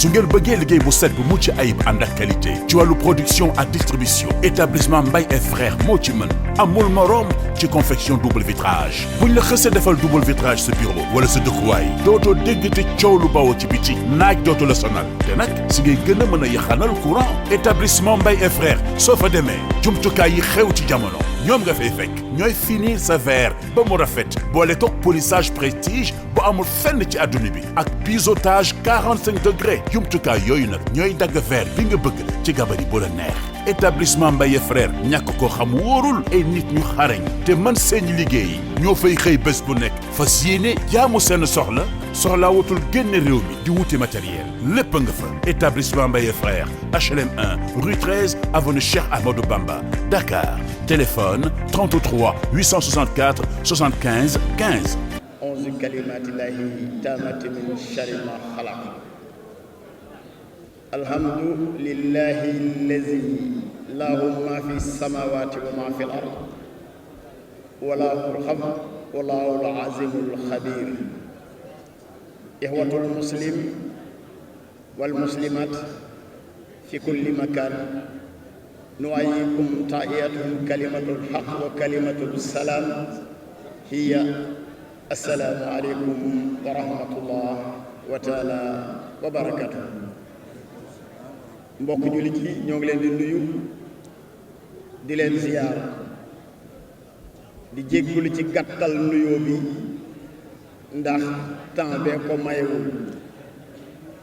su ngeen bëggee liggéey bu set bu mucc ayib ànd ak qualité ci wàllu production ak distribution établissement Mbaye et frères moo ci mën amul morom ci confection double vitrage buñ la xësee defal double vitrage sa bureau wala sa dëkkuwaay dootoo dégg te coow lu bawoo ci biti naaj dootu la sonal te nag si ngay gën a mën a yaxanal courant établissement Mbaye et frères soo fa demee jumtukaay yi xew ci jamono ñoom nga fay fekk ñooy finir sa verre ba mu rafet boole toog polissage prestige bu amul fenn ci adduna bi ak biseautage 45 degrés jumtukaay yooyu nag ñooy dagg verre bi nga bëgg ci gabari bu la neex. établissement Mbaye frère ñàkk ko xam wóorul ay nit ñu xarañ te mën seen liggéey ñoo fay xëy bés bu nekk fas yéene jaamu seen soxla wutul génn réew mi di wuti matériel lépp nga fa. établissement Mbaye frère HLM 1 rue 13 avenue Cheikh Amadou Bamba Dakar téléphone 33 864 75 15. auzu kalimatillahi taamati min sharri ma xalaq. alhamdulillahi allazi lahu ma fi samawati wa ma fi al-ard wa lahu al-hamd wa lahu al-azimul khabir. ihwatul muslim wal muslimat fi kulli makan nuwayyikum tahiyatul kalimatul haqq wa kalimatul salam hiya assalaamu aleykum wa rahmatullah wa taala wa barakatuh. mbokk jullit yi ñoo ngi leen di nuyu di leen ziyaar di jéggulu ci gàttal nuyoo bi ndax temps bee ko mayewul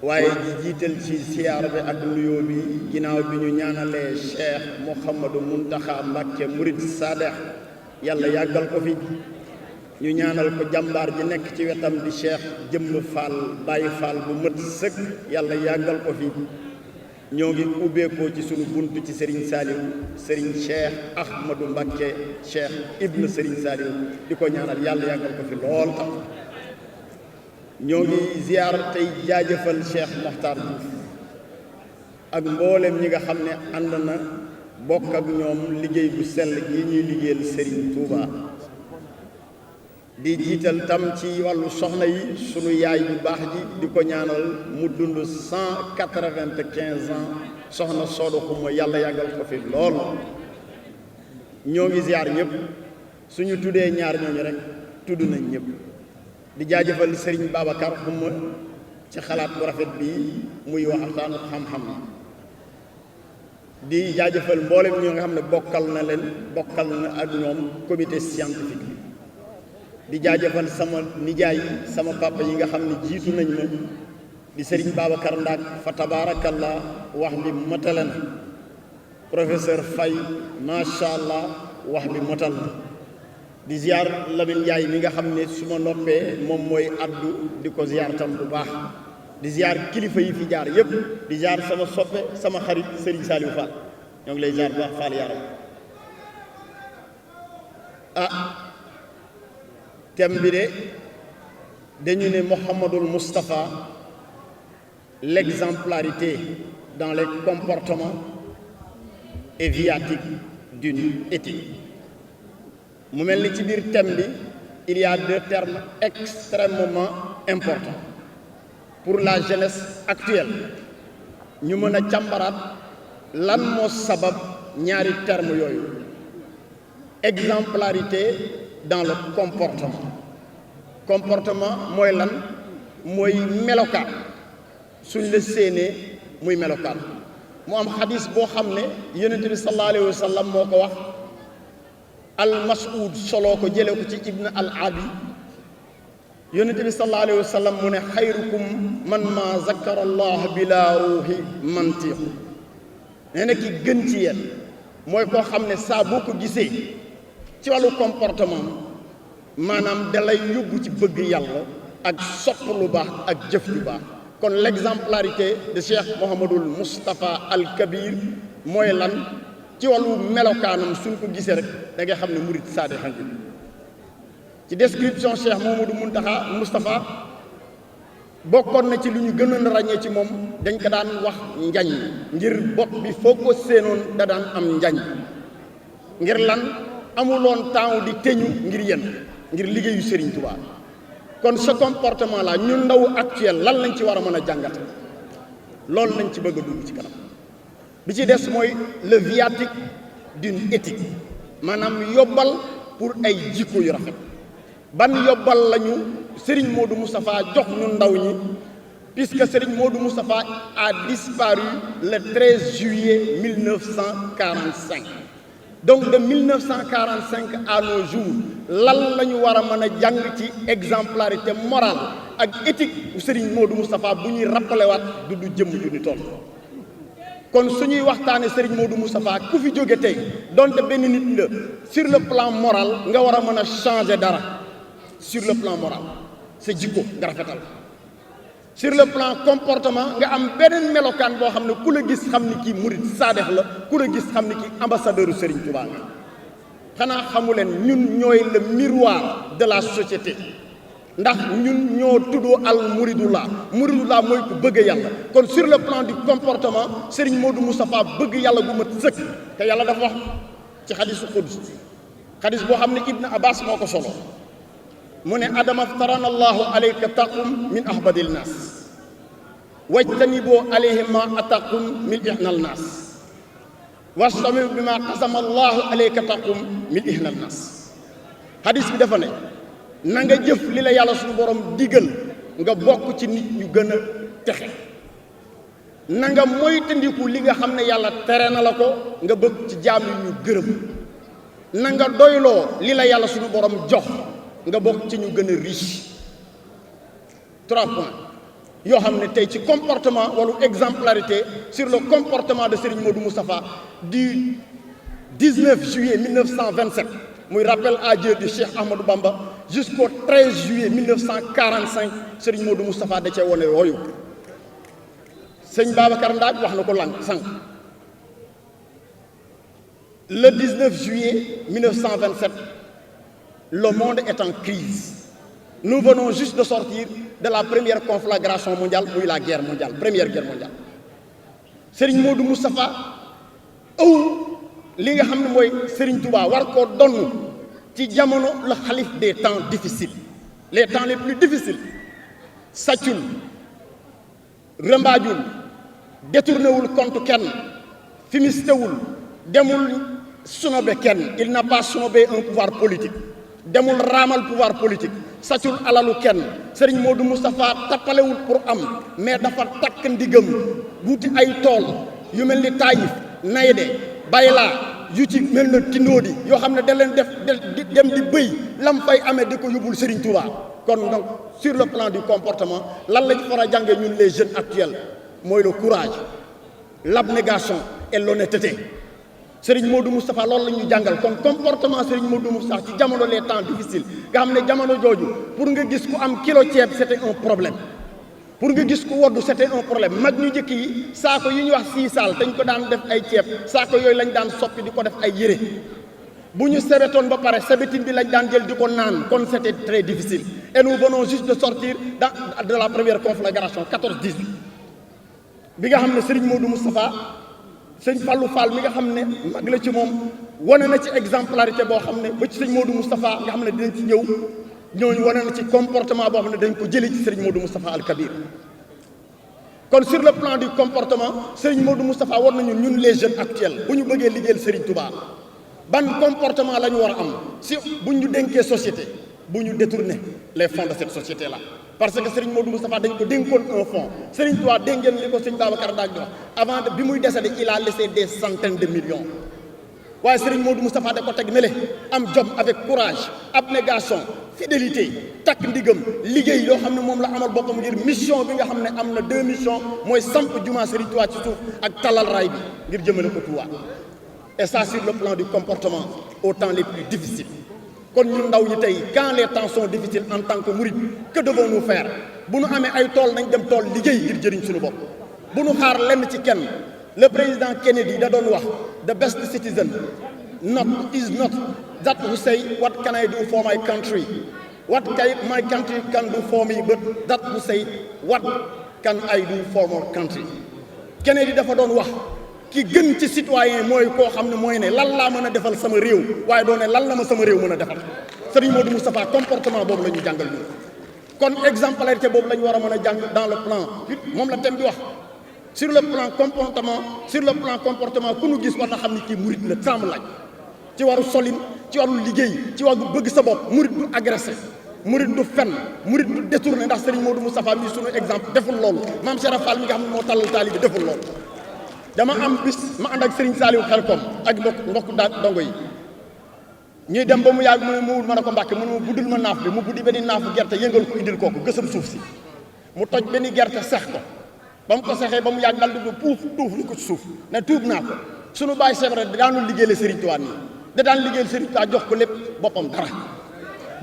waaye di jiital ci ziyaar bi ak nuyoo bi ginnaaw bi ñu ñaanalee Cheikh Mouhamadou Mountakha Mbacké Murid Sadex yàlla yàggal ko fi ñu ñaanal ko jàmbaar ji nekk ci wetam di Cheikh Jëmm Fall Baye Fall bu mët sëkk yàlla yàggal ko fi. ñoo ngi ubbeekoo ci sunu bunt ci Serigne Saliou Serigne Cheikh Ahmadou Mbacké Cheikh Ibn Serigne Saliou di ko ñaanal yàlla yàggal ko fi lool tax ñoo ngi ziar tey jaajëfal Cheikh Mokhtar Diouf ak mboolem ñi nga xam ne ànd na bokk ak ñoom liggéey bu sell gi ñuy liggéeyal Serigne Touba. di jiital tam ci wàllu soxna yi sunu yaay bu baax ji di ko ñaanal mu dund 195 ans soxna Soodo Xuma yàlla yàggal ko fi lool. ñoo ngi ziar ñëpp suñu tuddee ñaar ñooñu rek tudd nañ ñëpp di jaajëfal Serigne Babacar Xuma ci xalaat bu rafet bii muy waxtaanu xam-xam di jaajëfal mboolem ñoo nga xam ne bokkal na ak ñoom comité scientifique bi. di jaajëfal sama nijaay sama papa yi nga xam ne jiitu nañ ma di Serigne Babacar Ndaak fa tabaarakallah wax bi matale na professeur Faye macha allah wax bi matal na di ziar Lamine Ndiaye mi nga xam ne su ma noppee moom mooy addu di ko ziar tam bu baax di ziar kilifa yi fi jaar yépp di ziar sama soppe sama xarit Serigne Saliou Fall ñoo ngi lay ziar bu baax Fall yaram thème bi de dañu ne Mouhamadoul Moustapha l'exemplarité dans les comportements et viatiques d'une éthique. mu mel ni ci biir thème bi il y a deux termes extrêmement importants pour la jeunesse actuelle ñu mën a càmbaraat lan moo sabab ñaari termes yooyu exemplarité dans le comportement mooy lan mooy melokaan suñ la séenee muy melokaan mu am xadis boo xam ne yonent bi sallallahu alayhi wa sallam moo ko wax al mas'ud soloo ko jëlee ko ci ibn al abi yonent bi sallallahu alayhi wa sallam mu ne xayrukum man ma zakkara allah bila ruuhi mantiq nee na ki gën ci yéen mooy koo xam ne saa boo ko gisee ci wàllu comportement maanaam dalay yóbbu ci bëgg yàlla ak sopp lu baax ak jëf ju baax kon l'exemplarité de Cheikh Mouhamadoul Moustapha Al Kabir mooy lan ci wàllu melokaanam suñ ko gisee rek da ngay xam ne murid saadixan bi ci description Cheikh Mouhamadoul Moustapha bokkoon na ci lu ñu gënoon ràññee ci moom dañ ko daan wax njañ ngir bopp bi foo ko séenoon da daan am njañ ngir lan amuloon temps di teñu ngir yéen ngir liggéeyu Serigne Touba kon ce comportement là ñun ndaw actuel lan lañ ci war a mën a jàngate loolu lañ ci bëgg a dugg ci kanam bi ci des mooy le viatique d'une éthique maanaam yobbal pour ay jikko yu rafet ban yobbal lañu Serigne Modou Moustapha jox ñu ndaw ñi puisque Serigne Modou Moustapha a disparu le 13 juillet 1945 donc de 1945 à nos jours lan la ñu war a mën a jàng ci exemplarité morale ak éthique bu Serigne Modou Moustapha bu ñuy rappelé waat du jëmm ju ni toll kon suñuy waxtaane Serigne Modou Moustapha ku fi jóge tey donte benn nit la sur le plan moral nga war a mën a changer dara sur le plan moral sa jikko nga rafetal sur le plan comportement nga am beneen melokaan boo xam ne ku la gis xam ni kii murid saadex la ku la gis xam ni kii ambassadeur Serigne Touba nga xanaa xamu leen ñun ñooy le miroir de la société ndax ñun ñoo tuddoo al muridullah mooy ku bëgg yàlla kon sur le plan du comportement Serigne Modou Moustapha bëgg yàlla gu mat sëkk te yàlla dafa wax ci xadisu qudus xadis boo xam ne Ibn Abbas moo ko solo mu ne adama aftarana allahu alayka taqum min ahbadil nas wajtaniboo alayhim ma ataqum min ihnal nas wastami bi ma qasama allahu alayka taqum min ihnal nas xadis bi dafa ne na nga jëf li la yàlla suñu borom digal nga bokk ci nit ñu gën a texe na nga moytandiku li nga xam ne yàlla tere na la ko nga bëgg ci jaam yi ñu gërëm na nga doyloo li la yàlla suñu borom jox nga bokk ci ñu gën a riche 3 points yoo xam ne tey ci comportement wala exemplarité sur le comportement de Serigne Modou Moustapha du 19 juillet 1927 muy rappel à Dieu du Cheikh Ahmadou Bamba jusqu'au 13 juillet 1945 Serigne Modou Moustapha da cee wone yooyu sëñ Babacar Ndaaj wax na ko sànq le 19 juillet 1927 le monde est en crise nous venons juste de sortir de la première conflagration mondiale muy la guerre mondiale première guerre mondiale Serigne Modou Moustapha li nga xam ne mooy Serigne Touba war koo donn ci jamono la xalif des temps difficiles les temps les plus difficiles sàccul rëmbaajul détournéwul compte kenn fumistewul demul snobé kenn il n'a pas snobé un pouvoir politique demul raamal pouvoir politique sàccul alalu kenn Serigne Modou Moustapha tappalewul pour am mais dafa takk ndigam wuti ay tool yu mel ni Taïf Naydé Bayla yu ci mel na Tindodi yoo xam ne da leen def dem di bëy lam fay amee di ko yóbbul Serigne Touba kon donc sur le plan du comportement lan lañ far a jàngee ñun les jeunes actuels mooy le courage l'abnégation et l'honnêteté Serigne Modou Moustapha loolu la ñuy jàngal kon comportement Serigne Modou Moustapha ci jamono les temps difficiles nga xam ne jamono jooju pour nga gis ku am kilo ceeb c'était un problème pour nga gis ku woddu c'était un problème mag ñu njëkk yi saako yi ñuy wax siisaal dañ ko daan def ay ceeb saako yooyu lañ daan soppi di ko def ay yére bu ñu sebetoon ba pare sebetin bi lañ daan jël di ko naan kon c'était très difficile et nous venons juste de sortir de la première conflagration 14-18 bi nga xam ne Serigne Modou Moustapha sëñ Fallou Fall mi nga xam ne mag la ci moom wane na ci exemplarité boo xam ne ba ci sëñ Modou Moustapha nga xam ne dinañ ci ñëw ñooñu wane na ci comportement boo xam ne dañ ko jëlee ci Serigne Modou Moustapha Al Kabir kon sur le plan du comportement Serigne Modou Moustapha war nañu ñun les jeunes actuels bu ñu bëggee liggéeyal Serigne Touba ban comportement la ñu war a am si bu ñu dénkee société bu ñu détourner les fonds de cette société là parce que Serigne Modou Moustapha dañ ko dénkoon un fonds Serigne Touba dégg ngeen li ko sëñ Babacar Ndaaj di wax avant bi muy décédé il a laissé des centaines de millions waaye Serigne Modou Moustapha da ko teg ne le am jom avec courage abnégation fidélité takk ndigam liggéey yoo xam ne moom la amal boppam ngir mission bi nga xam ne am na 2 missions mooy samp juma Serigne Touba ci suuf ak talal raay bi ngir jëmale ko Touba et ça sur le plan du comportement aux temps les plus difficiles kon ñun ndaw ñi tey quand les temps sont difficiles en tant que mouride que devons-nous faire bu nu amee ay tool nañ dem tool liggéey ngir jëriñ suñu bopp bu nu xaar lenn ci kenn le président Kennedy da doon wax the best citizen is not that who say what can I do for my country what can my country can do for me but that who say what can I do for my country Kennedy dafa doon wax ki gën ci citoyen mooy koo xam ne mooy ne lan laa mën a defal sama réew waaye doo ne lan la ma sama réew mën a defal Serigne Modou Moustapha comportement boobu la ñu jàngal ñu kon exemplarité boobu la ñu war a mën a jàng dans le plan moom la thème bi wax sur le plan comportement ku nu gis war na xam ni kii murit la sàmm laaj ci waru solin ci waru liggéey ci waru bëgg sa bopp murit du agressé murit du fen murit du détourné ndax Serigne Modou Moustapha mi sunu exemple deful loolu maam Cheikh Fall mi nga xam ne moo tàllal taali bi deful loolu dama am bis ma ànd ak Serigne Saliou Xelkom ak mbokk dongo yi ñuy dem ba mu yàgg mu ne mu mën a ko mbàkke mu ne ma buddul ma naaf bi mu buddi benn naafu gerte yëngal ko indil kooku gësam suuf si mu toj benn gerte sex ko ba mu ko sexee ba mu yàgg dal di puuf tuuf lu ko ci suuf ne tuub naa ko sunu baay sebra daanul liggéeyal Serigne Touba nii da daan liggéeyal Serigne Touba jox ko lépp boppam dara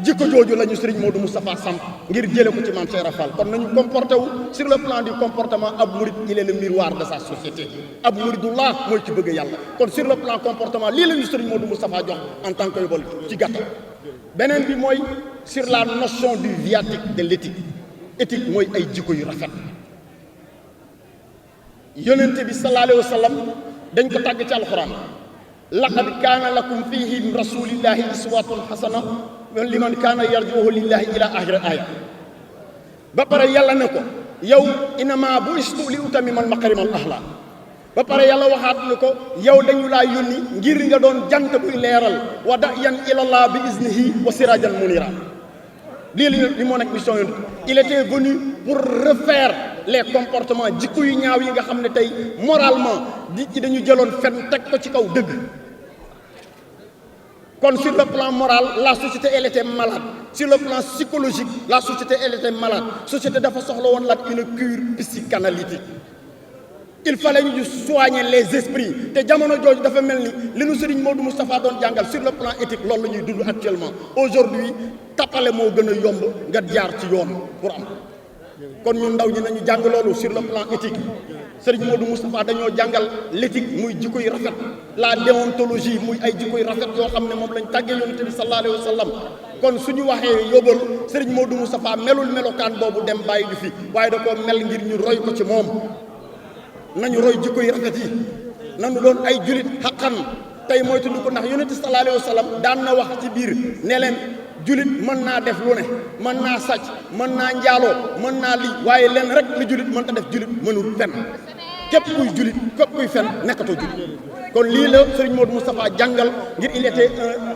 jikko jooju la ñu Serigne Modou Moustapha samp ngir jële ko ci maam Cheikh Rafal kon nañu comporté wu sur le plan du comportement ab murid il est le miroir de sa société ab muridullah mooy ci bëgg yàlla kon sur le plan comportement lii la ñu Serigne Modou Moustapha jox en tant que yóbbal ci gàttal beneen bi mooy sur la notion du viatique de l'éthique éthique mooy ay jikko yu rafet yonente bi sallallahu alayhi wa sallam dañ ko tàgg ci alxuraan laqad kaana lakum fihi rasulillahi uswatun hasana liman kaana yarjuhu lillahi ila axiri aya ba pare yàlla ne ko yow inama bu istu li utamimal makarimal axlaq ba pare yàlla waxaat ne ko yow dañu laa yónni ngir nga doon jant buy leeral wa dayan ilallah bi iznihi wa sirajan munira lii li moo nekk mission yoon il était venu pour refaire les comportements jikko yu ñaaw yi nga xam ne tey moralement di dañu jëloon fen teg ko ci kaw dëgg kon sur le plan moral la société elle était malade sur le plan psychologique la société elle était malade société dafa soxla woon la une cure psychanalytique il fallait ñu soigner les esprits te jamono jooju dafa mel ni li nu Serigne Modou Moustapha doon jàngal sur le plan éthique loolu la ñuy dund actuellement aujourd'hui tappale moo gën a yomb nga jaar ci yoon pour am kon ñun ndaw ñi nañu jàng loolu sur le plan éthique Serigne Modou Moustapha dañoo jàngal l'éthique muy jikko yu rafet la déontologie muy ay jikko yu rafet yoo xam ne moom lañ tàggee yonent bi sallallahu alayhi wa sallam kon suñu waxee yóbbal Serigne Modou Moustapha melul melokaan boobu dem bàyyi du fi waaye da koo mel ngir ñu roy ko ci moom nañu roy jikko yu rafet yi nañu doon ay julit xaqan tey moytu ko ndax yonent bi sallallahu alayhi wa sallam daan na wax ci biir ne leen julit mën naa def lu ne mën naa sàcc mën naa njaaloo mën naa lii waaye leen rek li julit mën ta def julit mënul fen képp kuy julit képp kuy fen nekkatoo julit kon lii la Serigne Modou Moustapha jàngal ngir il était un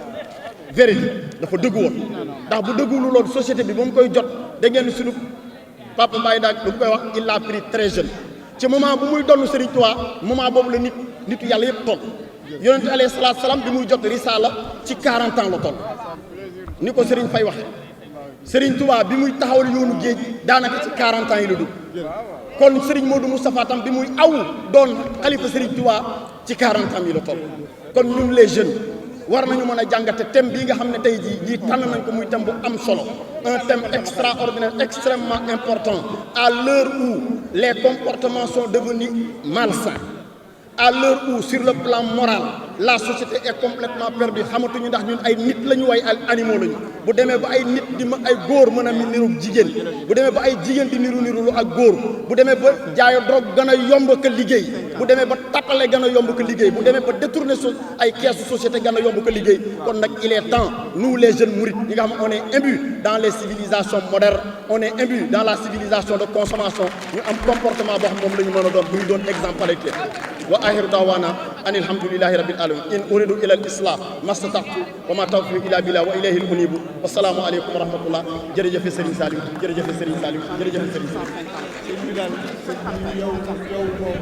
vérité dafa dëggu woon ndax bu dëggulu loolu société bi ba mu koy jot da ngeen sunu papa Mbaye daal bu koy wax il l'a pris très jeune ci moment bu muy donn Serigne Touba moment boobu la nitu yàlla yëpp toll yonent bi alayhi salaatu salaam bi muy jot risaala ci 40 ans la toll ni ko Serigne Faye waxe Serigne Touba bi muy taxawal yoonu géej daanaka ci 40 ans yi la dugg kon Serigne Modou Moustapha tam bi muy aw doon xalifa Serigne Touba ci 40 ans yi la toll kon ñun les jeunes war nañu mën a jàngate thème bii nga xam ne tey jii lii tànn nañ ko muy thème bu am solo un thème extraordinaire extrêmement important à l'heure où les comportements sont devenus malsains à l'heure où sur le plan moral la société est complètement perdue xamatuñu ndax ñun ay nit lañu way ay animaux lañu bu demee ba ay nit di ay góor mën a niru jigéen bu demee ba ay jigéen di niru lu ak góor bu demee ba jaayo drogue gën a yomb ka liggéey bu demee ba tappale gën a yomb ka liggéey bu demee ba détourner ay keesu société gën a yomb ka liggéey kon nag il est temps nous les jeunes mourides ñi nga xam on est imbus dans les civilisations modernes on est imbus dans la civilisation de consommation ñu am comportement boo xam moom la ñu mën a doon bu ñu doon exemplarité wa axiru daawaana an alhamdulillahi rabbil alamin in uridu ila al islam mastata'tu wa ma tawfiqi illa billah wa ilayhi al unibu wassalaamu aleykum wa rahmatullah jërëjëfe Serigne Saliou jërëjëfe Serigne Saliou jërëjëfe Serigne Saliou sëñ bi daal sëñ bi yow moom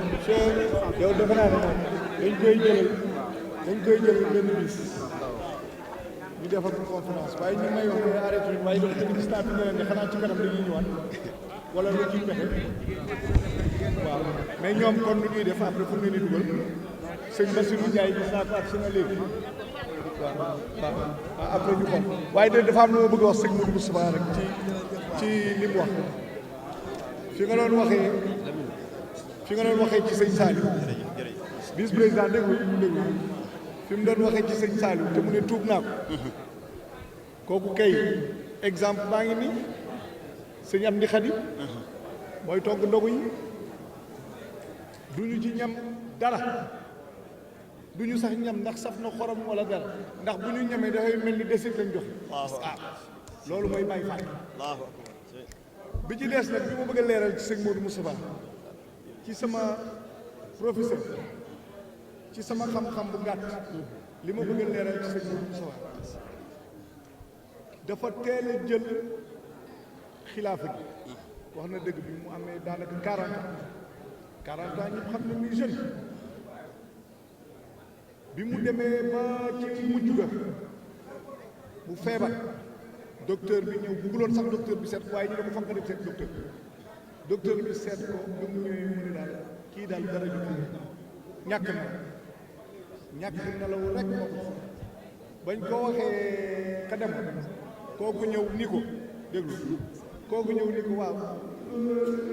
yow defe naa ne moom dañ koy jël benn bis ñu defal ko conférence waaye ñu may wax ne arrêté waaye dafa dëgg gis naa fi ne xanaa ci kanam dañuy ñëwaat wala lu ciy pexe waaw mais ñoom kon lu ñuy def après fu mu ne nii dugal sëñ Bassirou Ndiaye gis naa ko ak si na léegi waaw après ñu xool waaye dafa am lu ma bëgg a wax sëñ Modou Moustapha rek ci li mu wax fi nga doon waxee ci sëñ Saliou vice président déglu fi mu doon waxee ci sëñ Saliou te mu ne tuub naa ko kooku kay exemple baa ngi nii sëñ Amdi Khady mooy togg ndogu yi duñu ci ñam dara duñu sax ñam ndax saf na xorom wala dara ndax bu ñu ñamee dafay mel ni desit lañ jox loolu mooy Baye Fall bi ci des nag bi ma bëgg a leeral ci sëñ Modou Moustapha ci sama professeur ci sama xam-xam bu gàtt li ma bëgg a leeral ci sëñ Moussa dafa teel a jël xilaafa gi wax na dëgg bi mu amee daanaka 40 ans ñëpp xam ne muy jeune bi mu demee ba ci mujj ga bu feebar docteur bi ñëw bëgguloon sax docteur bi seet waaye ñu ne ko foog nga dem seet docteur bi seet ko bi mu ñëwee mu ne daal kii daal dara ju ñàkk nelaw rek moo ko bañ ko waxee ka demoon kooku ñëw ni ko déglu kooku ñëw ni ko waaw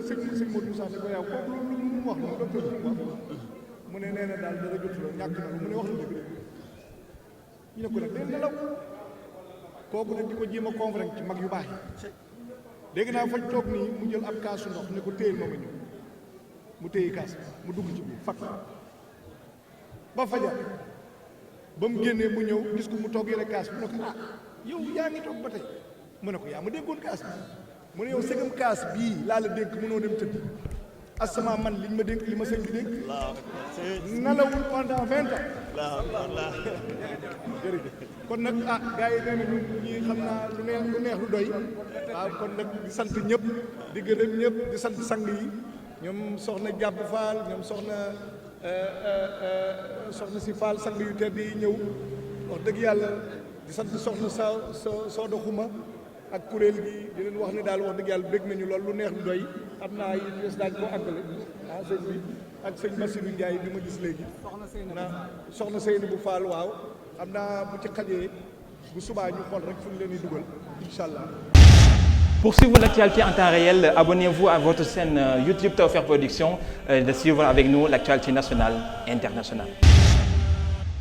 sëñ Modou Moussa ne ko yow kooku lu mu wax noonu docteur bi mu wax mu ne nee na daal dara jotul ñàkk na mu ne wax na dëgg ñu ne ko nag day nelaw kooku nag di ko jéem a convaincre ci mag yu baax yi dégg naa fañ toog nii mu jël ab kaasu ndox ne ko téyel ma ñëw mu téye kaas mu dugg ci biir fat ba fajar ba mu génnee mu ñëw gis ko mu toog yore kaas mu ne ko ah yow yaa ngi toog ba tey mu ne ko yaa ma déggoon kaas bi mu ne yow segam kaas bii laa la dénk mënoo dem tëdd asama man liñ ma dénk li ma sëñ bi dénk nalawul pendant 20 ans jërëjëf kon nag ah gars yi nee nañu ñii xam naa lu neex lu doy waaw kon nag di sant ñëpp di gërëm ñëpp di sant sang yi ñoom soxna jàpp Fall ñoom soxna si Fall sang yu tedd yi ñëw wax dëgg yàlla di sant soxna Sooda Xuma ak kuréel gi di leen wax ni daal wax dëgg yàlla bég nañu lool lu neex lu doy xam naa yi des daañ ko àggale sëñ bi ak sëñ Bassirou Ndiaye bi ma gis léegi soxna Seyni bu Fall waaw xam naa bu ci xajee bu subaa ñu xool rek fu ñu leen di dugal incha allah. Pour suivre l'actualité en temps réel, abonnez-vous à votre chaîne YouTube Tawfekh Production de suivre avec nous l'actualité nationale et internationale.